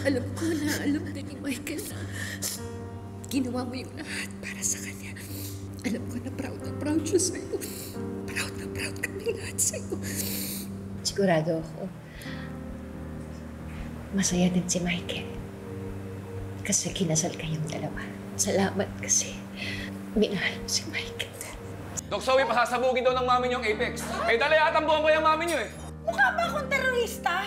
Alam ko na alam din ni Michael na ginawa mo yung lahat para sa kanya. Alam ko na proud siya sa'yo. Proud na proud kami lahat sa'yo. Sigurado ako, masaya din si Michael. Kasi kinasal kayong dalawa. Salamat kasi minahal mo si Michael. Dok Zoe, pasasabugin daw ng mami niyo ang Apex. May dala yata ang buwan ko yung mami niyo eh. Mukha ba akong terorista?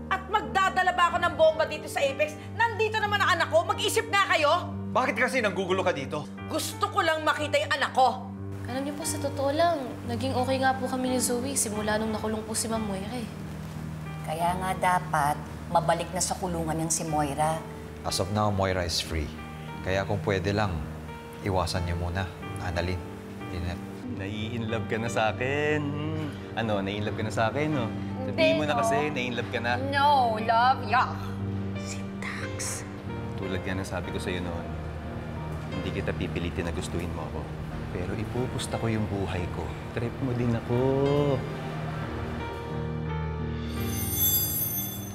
At magdadala ba ako ng bomba dito sa Apex? Nandito naman ang anak ko. Mag-isip nga kayo. Bakit kasi nanggugulo ka dito? Gusto ko lang makita yung anak ko. Alam niyo po, sa totoo lang, naging okay nga po kami ni Zoe simula nung nakulong po si Ma'am Moira eh. Kaya nga dapat mabalik na sa kulungan yung si Moira. As of now, Moira is free. Kaya kung pwede lang, iwasan niyo muna, Annalyn, Lynette. Nai-inlove ka na sa akin. Ano, nai-inlove ka na sa akin, no? Sabihin mo na kasi, nai-inlove ka na. No, love, yuck. Si Tax. Tulad nga ng sabi ko sa'yo noon, hindi kita pipilitin na gustuhin mo ako. Pero ipupusta ko yung buhay ko. Trip mo din ako.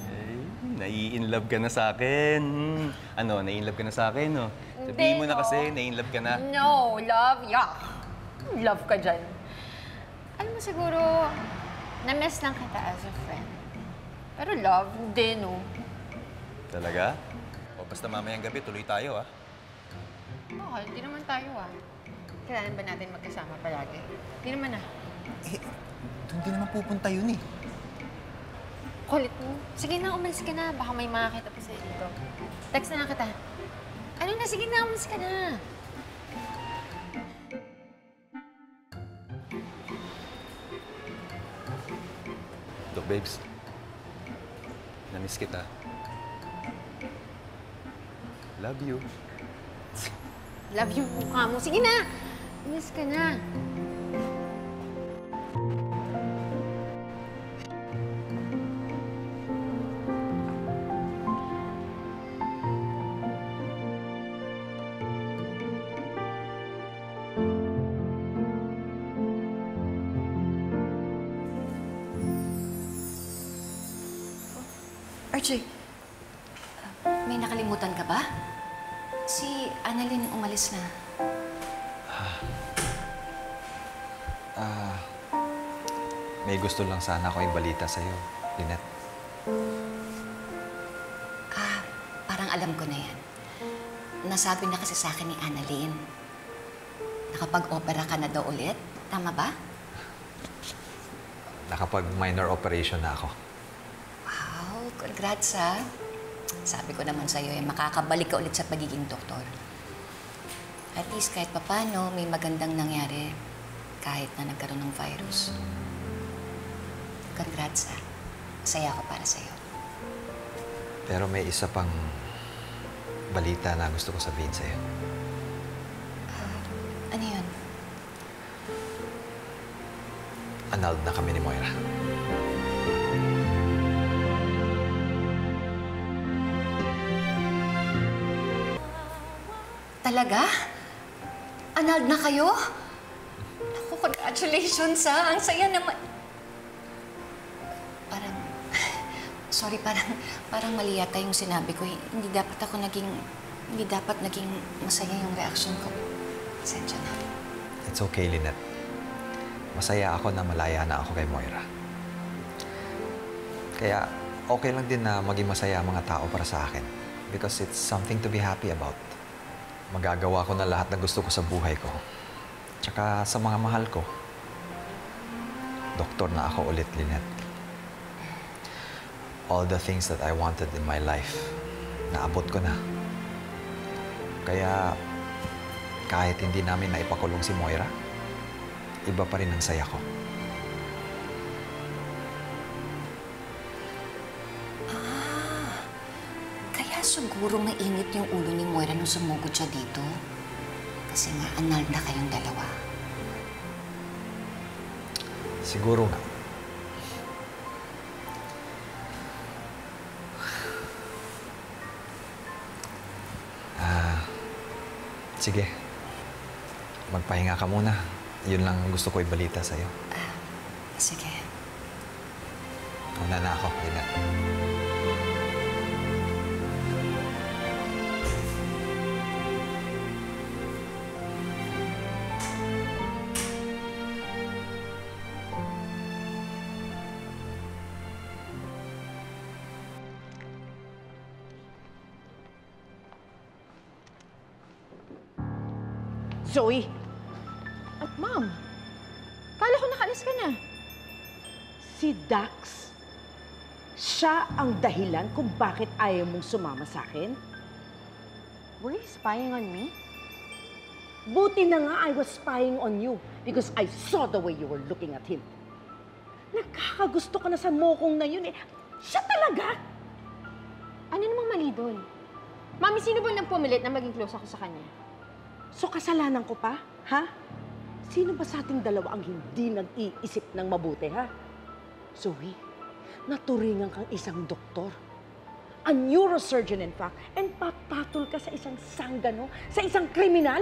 Ay, nai-inlove ka na sa akin. Ano, nai-inlove ka na sa akin, no? Sabihin mo na kasi, nai-inlove ka na. No, love, yuck. Love ka dyan. Alam mo siguro, na-miss lang kita as a friend. Pero love, hindi, no? Talaga? O basta mamayang gabi, tuloy tayo, ah. Bakit? Hindi naman tayo, ah. Kailangan ba natin magkasama palagi? Hindi naman, ah. Eh, doon din naman pupunta yun, eh. Kulit mo. Sige na, umalis ka na. Baka may makakita pa sa'yo dito. Text na lang kita. Ano na? Sige na, umalis ka na. Dok, babes. Namiss kita. Love you. Love yung mukha mo. Sige na! Umalis ka na. RJ, may nakalimutan ka ba? Si Annalyn umalis na. May gusto lang sana ako ibalita sa'yo, Lynette. Parang alam ko na yan. Nasabi na kasi sa akin ni Annalyn. Nakapag-opera ka na daw ulit. Tama ba? Nakapag-minor operation na ako. Wow, congrats ha. Sabi ko naman sa'yo, makakabalik ka ulit sa pagiging doktor. At least kahit papano, may magandang nangyari kahit na nagkaroon ng virus. Congrats ha. Masaya ako para sa'yo. Pero may isa pang balita na gusto ko sabihin sa'yo. Ano yun? Annulled na kami ni Moira. Talaga? Annulled na kayo? Naku, congratulations ha. Ang saya naman. Sorry, parang mali yata yung sinabi ko. Hindi dapat naging masaya yung reaction ko. Pasensya na. It's okay, Lynette. Masaya ako na malaya na ako kay Moira. Kaya okay lang din na maging masaya ang mga tao para sa akin. Because it's something to be happy about. Magagawa ko na lahat na gusto ko sa buhay ko. Tsaka sa mga mahal ko. Doktor na ako ulit, Lynette. All the things that I wanted in my life, naabot ko na. Kaya kahit hindi namin naipakulong si Moira, iba pa rin ang saya ko. Kaya siguro mainit yung ulo ni Moira nung sumugod siya dito. Kasi nga, annulled na kayong dalawa. Siguro nga. Sige. Magpahinga ka muna. Yun lang gusto ko ibalita sa'yo. Sige. Una na ako, Lynette. Zoe! Ma'am, kala ko nakalis ka na. Si Dax, siya ang dahilan kung bakit ayaw mong sumama sa akin? Were you spying on me? Buti na nga I was spying on you because I saw the way you were looking at him. Nagkakagusto ka na sa mokong na yun eh. Siya talaga! Ano namang mali doon? Mami, sino bang nagpumilit na maging close ako sa kanya? So kasalanan ko pa, ha? Sino ba sa ating dalawa ang hindi nag-iisip ng mabuti, ha? Zoe, naturingan kang isang doktor. A neurosurgeon, in fact, and papatol ka sa isang sanggano, sa isang kriminal.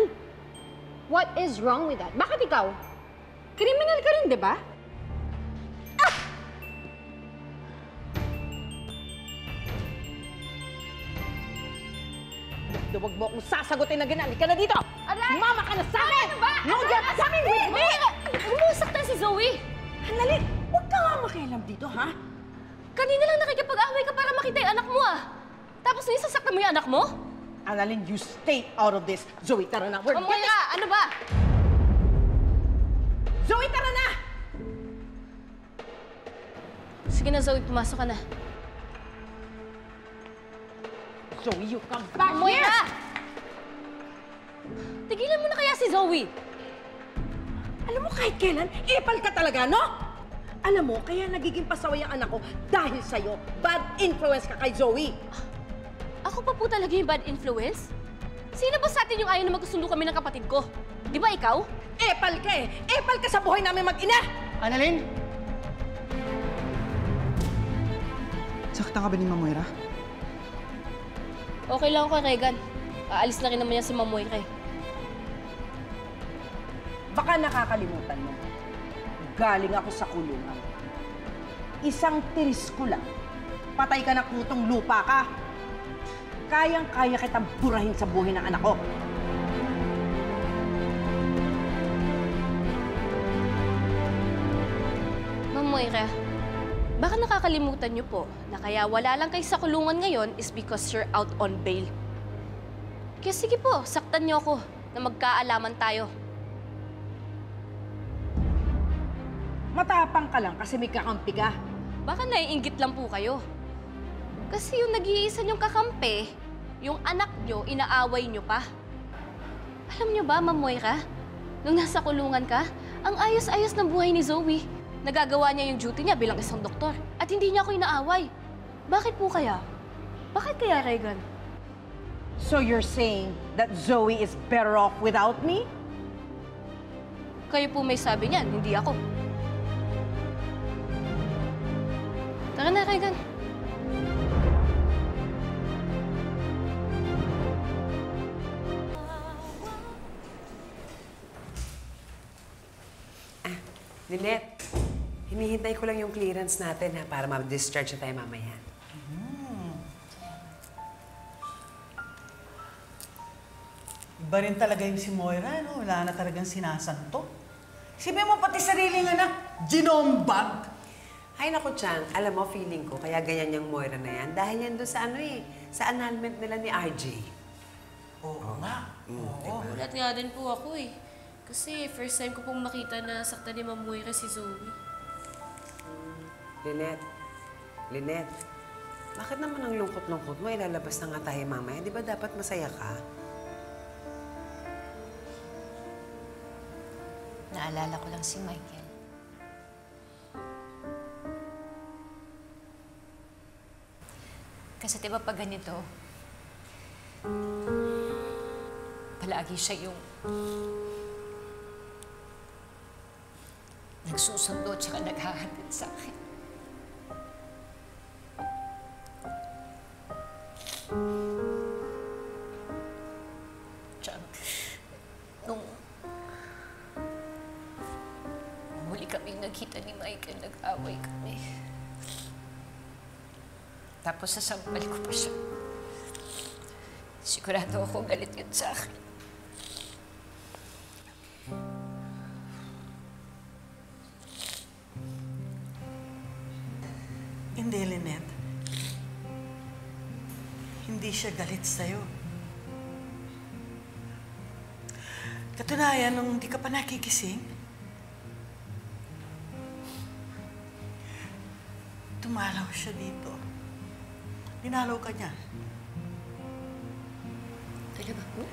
What is wrong with that? Bakit ikaw? Kriminal ka rin, di ba? Huwag mo akong sasagutin na ganun. Ka na dito! Aray! Mama ka na sa akin! Ano ba? No, you're coming with me! Umusaktan si Zoe! Hanali, huwag ka nga makialam dito, ha? Kanina lang nakikipag-away ka para makita yung anak mo ah! Tapos nisasaktan mo yung anak mo? Annalyn, you stay out of this. Zoe, tara na. We're Moira, ano ba? Zoe, tara na! Sige na Zoe, pumasok ka na. Zoe, you come back here! Moira! Tigilan mo na kaya si Zoe! Alam mo, kahit kailan, ipal ka talaga, no? Alam mo, kaya nagiging pasaway ang anak ko dahil sa'yo. Bad influence ka kay Zoe. Ako pa po talaga yung bad influence? Sino ba sa atin yung ayaw na magsundo kami ng kapatid ko? Di ba ikaw? Epal ka eh! Epal ka sa buhay namin mag-ina! Annalyn? Saktan ka ba ni Ma'am Moira? Okay lang ako kay Regan. Aalis na rin naman yan si Ma'am Moira eh. Baka nakakalimutan mo. Galing ako sa kulungan. Isang tiris ko lang. Patay ka na kutong lupa ka. Kayang-kaya kitang burahin sa buhay ng anak ko. Ma'am Moira, baka nakakalimutan niyo po na kaya wala lang kayo sa kulungan ngayon is because you're out on bail. Kaya sige po, saktan niyo ako na magkaalaman tayo. Matapang ka lang kasi may kakampi ka. Baka naiinggit lang po kayo. Kasi yung nag-iisa niyong kakampi, yung anak niyo, inaaway niyo pa. Alam niyo ba, Ma'am Moira, nung nasa kulungan ka, ang ayos-ayos ng buhay ni Zoe. Nagagawa niya yung duty niya bilang isang doktor. At hindi niya ako inaaway. Bakit po kaya? Bakit kaya, Regan? So you're saying that Zoe is better off without me? Kayo po may sabi niyan, hindi ako. Tara na, Regan. Lynette, hinihintay ko lang yung clearance natin ha, para ma-discharge na tayo mamaya. Iba rin talaga yung si Moira, no? Wala na talagang sinasanto. Isipin mo pati sariling anak, ginombag. Ay naku, Chang, alam mo, feeling ko, kaya ganyan yung Moira na yan, dahil yan doon sa ano eh, sa annulment nila ni RJ. Oo nga. Oo. Gulat nga din po ako eh. Kasi first time ko pong makita na sakta ni Ma'am Moira si Zoe. Lynette, bakit naman ang lungkot-lungkot mo? Ilalabas na nga tayo mamaya. Di ba dapat masaya ka? Naalala ko lang si Michael. Kasi diba pag ganito, palagi siya yung nagsusundo at saka naghahatid sa akin. Tsaka, nung huli kaming nagkita ni Michael, nag-away kami. Tapos sasampal ko pa siya. Sigurado ako galit yun sa akin. Hindi, Lynette. Hindi siya galit sa'yo. Katunayan, nung hindi ka pa nakigising, tumalaw siya dito. Dinalaw ka niya. Talaga po?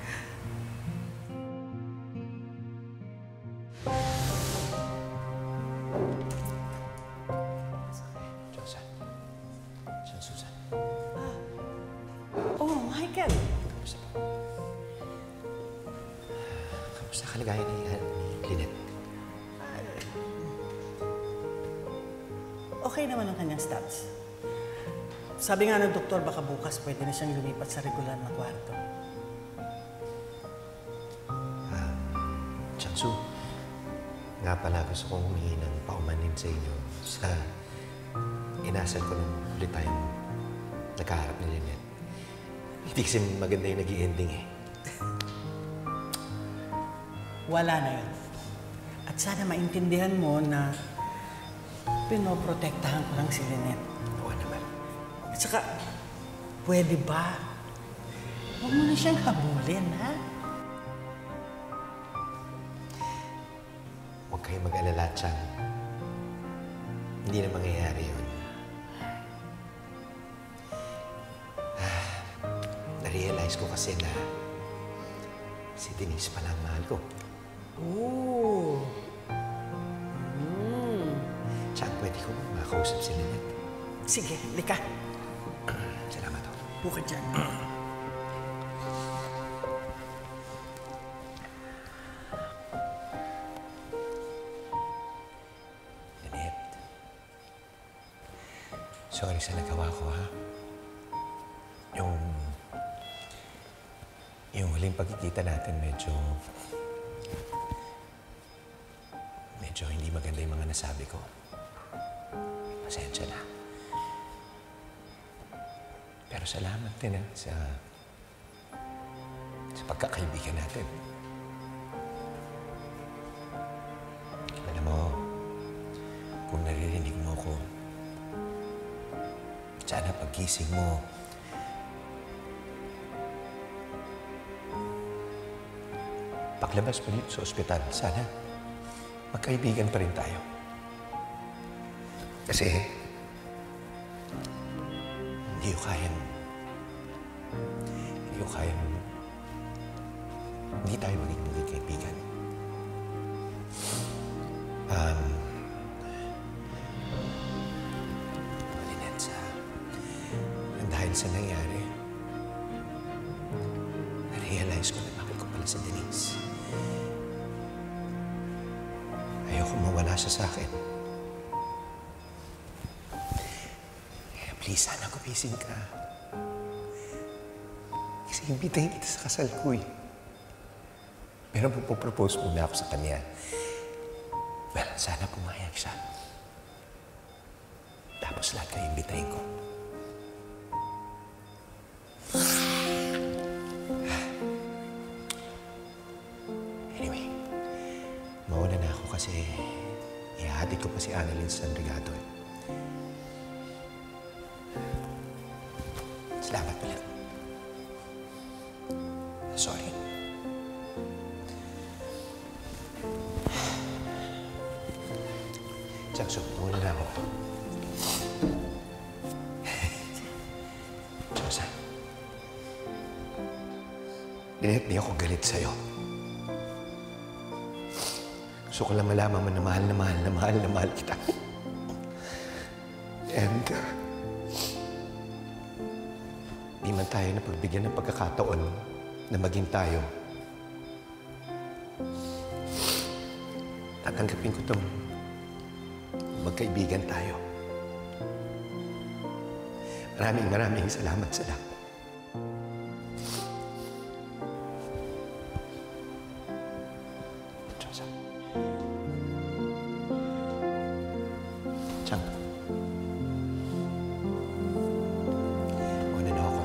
Josa. Siya, Susan. Oh, Michael. Kamusta po? Kamusta kalagayan ni Lynette? Okay naman ang kanyang stats. Sabi nga ng doktor, baka bukas pwede na siyang lumipat sa regular na kwarto. Chansu, nga pala gusto kong humingi ng paumanin sa inyo sa inasal ko nung ulit tayong nakaharap ni Lynette. Hindi kasi maganda yung nag-i-ending eh. Wala na yun. At sana maintindihan mo na pinoprotektahan ko lang si Lynette. Oo naman. At saka, pwede ba? Huwag mo na siyang habulin, ha? Huwag kayong mag-alala, Chang. Hindi na mangyayari yun. Na-realize ko kasi na si Denise pala ang mahal ko. Oo. Chang, pwede ko makausap si Lynette. Sige, lika. Salamat ho. Bukad dyan. Lynette. Sorry sa nagawa ko, ha? Yung huling pagkikita natin medyo hindi maganda yung mga nasabi ko. Pasensya na. Pero salamat din sa pagkakaibigan natin. Alam mo, kung naririnig mo ko, sana paggising mo, paglabas mo dito sa ospital, sana magkaibigan pa rin tayo. Kasi hindi ko kayang hindi tayo maging kaibigan. Lynette, dahil sa nangyari, na-realize ko na mahal ko pala si Denise. Ayoko mawala siya sa akin. Please, sana gumising ka. Kasi imbitahin kita sa kasal ko eh. Pero magpo-propose muna ako sa kanya. Well, sana pumayag siya. Tapos lahat kayo imbitahin ko. Anyway, mauna na ako kasi ihahatid ko pa si Annalyn sa San Brigado eh. Salamat pala. Sorry. Changsu, muna na ako. Josa. Lynette, di ako galit sa'yo. Gusto ko lang malaman mo na mahal kita. And, di man tayo napagbigyan ng pagkakataon na maging tayo. Tatanggapin ko itong magkaibigan tayo. Maraming salamat sa lahat. Josa. Chang. Una na ako.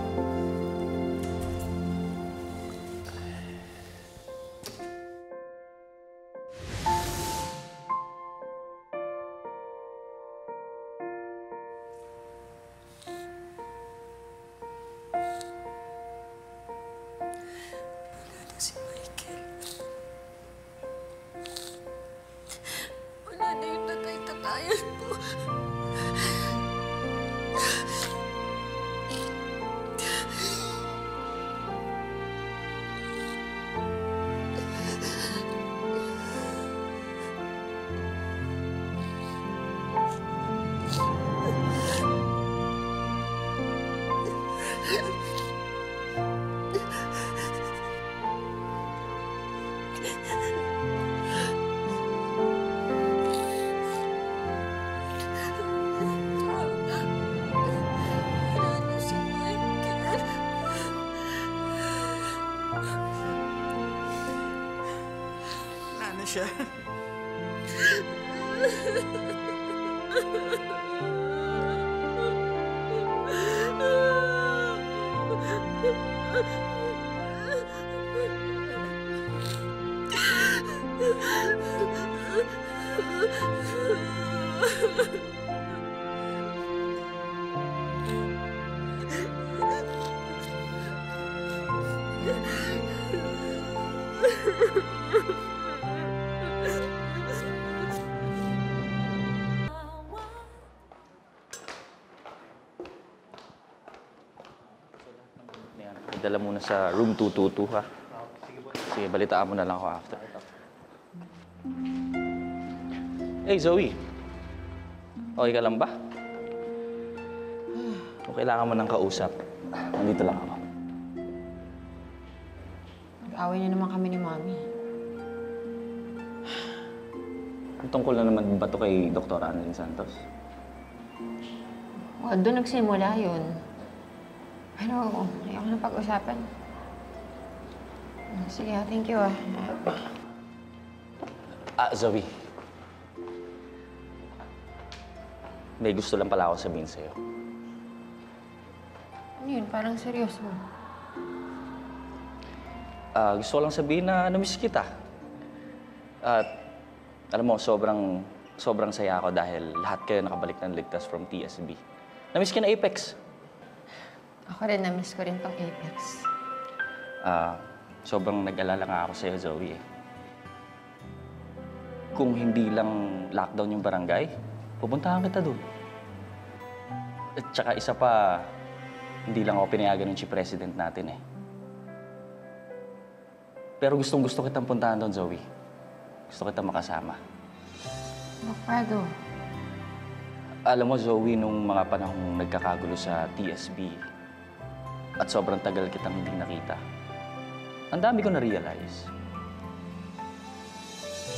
siya. Dala muna sa room 222, ha? Sige, balitaan mo na lang ako after. Hey, Zoe. Okay ka lang ba? Kung kailangan mo ng kausap, nandito lang ako. Nag-away na naman kami ni Mami. Ang tungkol na naman ba ito kay Dr. Annalyn Santos? Well, doon nagsimula yun. Pero ayoko na pag-usapan. Sige, thank you, Zoe. May gusto lang pala ako sabihin sa'yo. Ano yun? Parang seryoso. Gusto ko lang sabihin na namiss kita. At alam mo, sobrang saya ako dahil lahat kayo nakabalik ng ligtas from TSB. Namiss ka na Apex. Ako rin, na-miss ko rin tong Apex. Sobrang nag-alala nga ako sa'yo, Zoe. Kung hindi lang lockdown yung barangay, pupuntahan kita doon. At saka isa pa, hindi lang ako pinayagan ng chief president natin eh. Pero gustong-gusto kitang puntahan doon, Zoe. Gusto kitang makasama. Bakado. Alam mo, Zoe, nung mga panahong nagkakagulo sa TSB at sobrang tagal kitang hindi nakita, ang dami ko na-realize.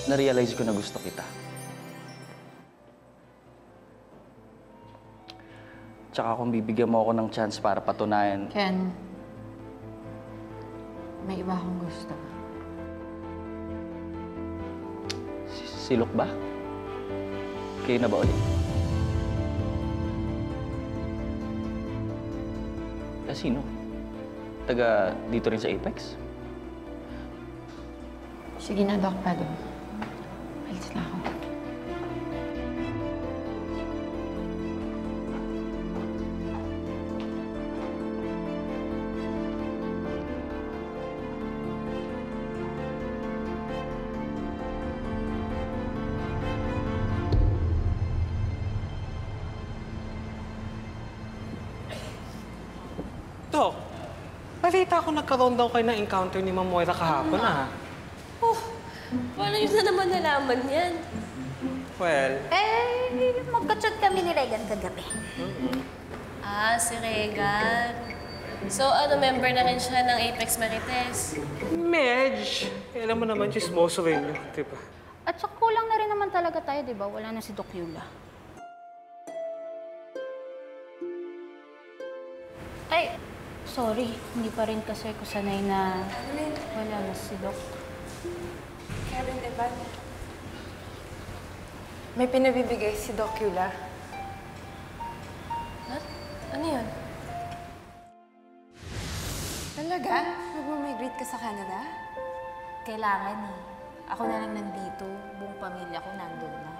Na-realize ko na gusto kita. Tsaka kung bibigyan mo ako ng chance para patunayan... Ken, may iba akong gusto. Silok ba? Kayo na ba ulit? Sino? Taga dito rin sa Apex? Sige na, Doc Pado. Alis na ako. Dok, balita ko nagkaroon daw kayo ng encounter ni Ma'am Moira kahapon, Paano yun na naman nalaman yan? Well... magka-chat kami ni Regan kagabi. Si Regan. So, member na rin siya ng Apex Marites? Medj! Alam mo naman, chismoso rin yun, di ba? At saka kulang na rin naman talaga tayo, di ba? Wala na si Doc Yula. Ay, sorry. Hindi pa rin kasi ko sanay na wala na si Doc. Kevin, Evan. May pinabibigay si Doc Yula. Ano yun? Talaga? Mag-migrate ka sa Canada? Kailangan eh. Ako na lang nandito. Buong pamilya ko nandun na.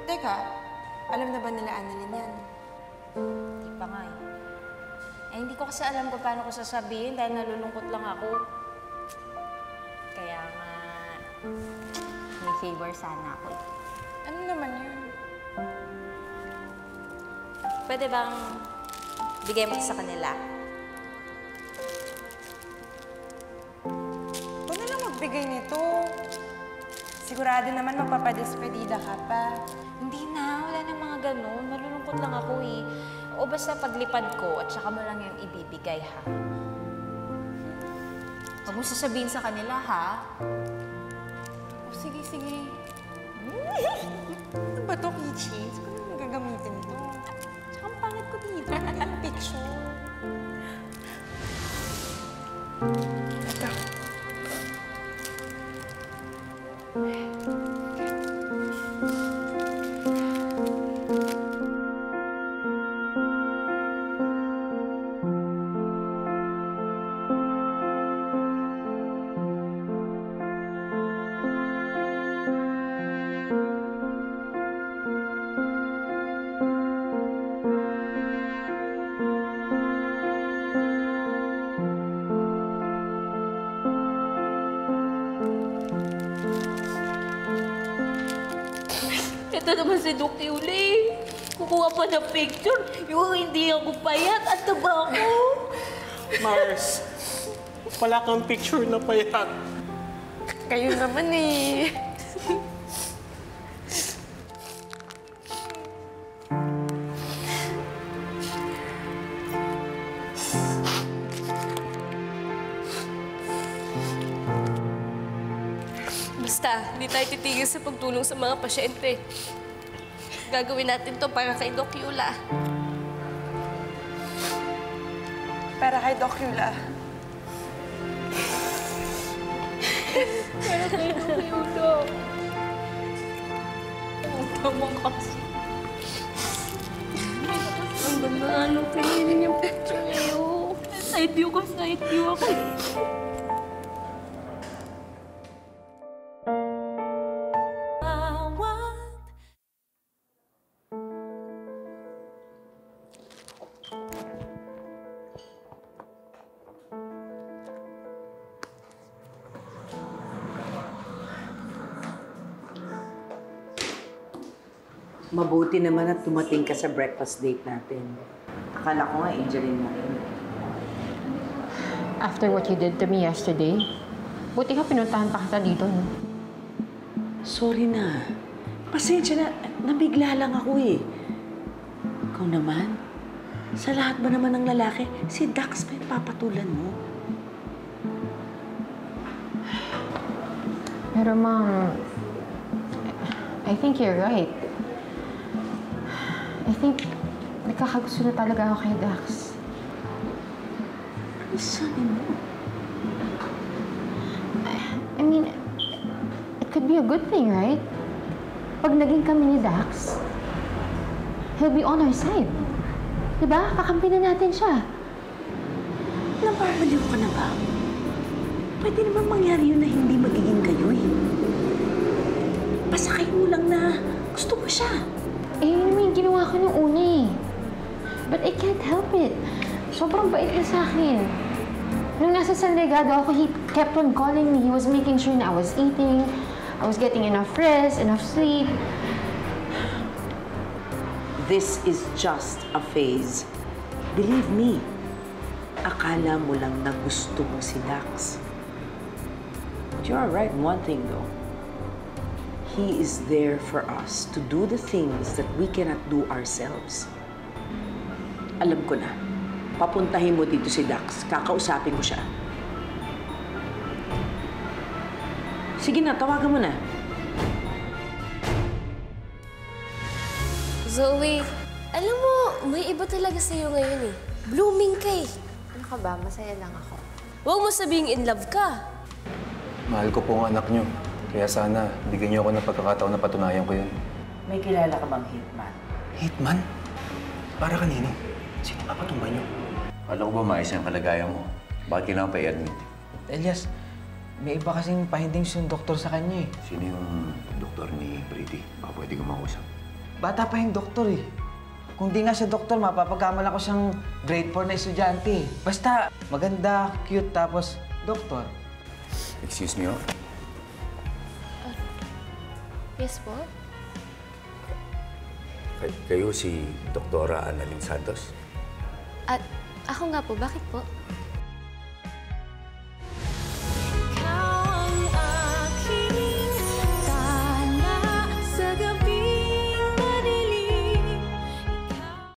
Teka, alam na ba nila Annalyn yan? Hindi pa nga eh. Hindi ko kasi alam kung paano ko sasabihin dahil nalulungkot lang ako. Kaya nga, may favor sana ako. Ano naman yun? Pwede bang bigay mo sa kanila? Huwag na lang magbigay nito. Sigurado naman magpapadespedida ka pa. Hindi na, wala na mga ganun. Nalulungkot lang ako eh. O basta paglipad ko at saka mo lang yung ibibigay, ha? Huwag mo sasabihin sa kanila, ha? O sige, sige. Ano ba ito, Kichi? Saan ko na magagamitin ito? Tsaka ang pangit ko dito. Yung picture. Ito. Ito naman si Doc Yuli. Kukuha pa ng picture. Yung hindi ako payat at taba ko. Mars, wala kang picture na payat. Kayo naman eh. Basta, hindi tayo titigil sa pagtulong sa mga pasyente. Gagawin natin to para kay Doc Yula. Para kay Doc Yula. Para kay Doc Yula. Tama kasi. Ang ganda nga nung pinili yung picture niyo. Side view ko, side view ako. Mabuti naman at dumating ka sa breakfast date natin. Akala ko nga, Angeline na rin. After what you did to me yesterday, buti ka pinuntahan pa kita dito, no? Sorry na. Pasensya na. Nabigla lang ako eh. Ikaw naman, sa lahat ba naman ng lalaki, si Dax pa yung papatulan mo? Pero, Mom, I think you're right. I think nagkakagusto na talaga ako kay Dax. Ano sabi mo? I mean, it could be a good thing, right? Pag naging kami ni Dax, he'll be on our side. Diba? Kakampi na natin siya. Nababaliw ka na ba? Pwede naman mangyari yun na hindi magiging kayo eh. Pasakay mo lang na gusto mo siya. Eh, yun naman yung ginawa ko nung una eh. But I can't help it. Sobrang bait na sa akin. Nung nasa San Legado ako, he kept on calling me. He was making sure na I was eating, I was getting enough rest, enough sleep. This is just a phase. Believe me, akala mo lang na gusto mo si Dax. But you are right in one thing though. He is there for us to do the things that we cannot do ourselves. Alam ko na. Papuntahin mo dito si Dax. Kakausapin ko siya. Sige na, tawagan mo na. Zoe, alam mo, may iba talaga sa'yo ngayon eh. Blooming ka eh. Ano ka ba? Masaya lang ako. Huwag mo sabihing in love ka. Mahal ko po ang anak niyo. Kaya sana, bigyan niyo ako ng pagkakataon na patunayan ko yun. May kilala ka bang hitman? Hitman? Para kanino? Sino papatumba niyo? Kala ko ba maayos ang kalagayan mo? Bakit kailangan pa i-admit? Elias, may iba kasing findings yung doktor sa kanya eh. Sino yung doktor ni Pretty? Baka pwede ka makausap. Bata pa yung doktor eh. Kung di nga siya doktor, mapapagkamala ko siyang grade 4 na estudyante. Basta maganda, cute, tapos doktor. Excuse me, oh. Yes po? Kayo si Doktora Annalyn Santos? At ako nga po, bakit po?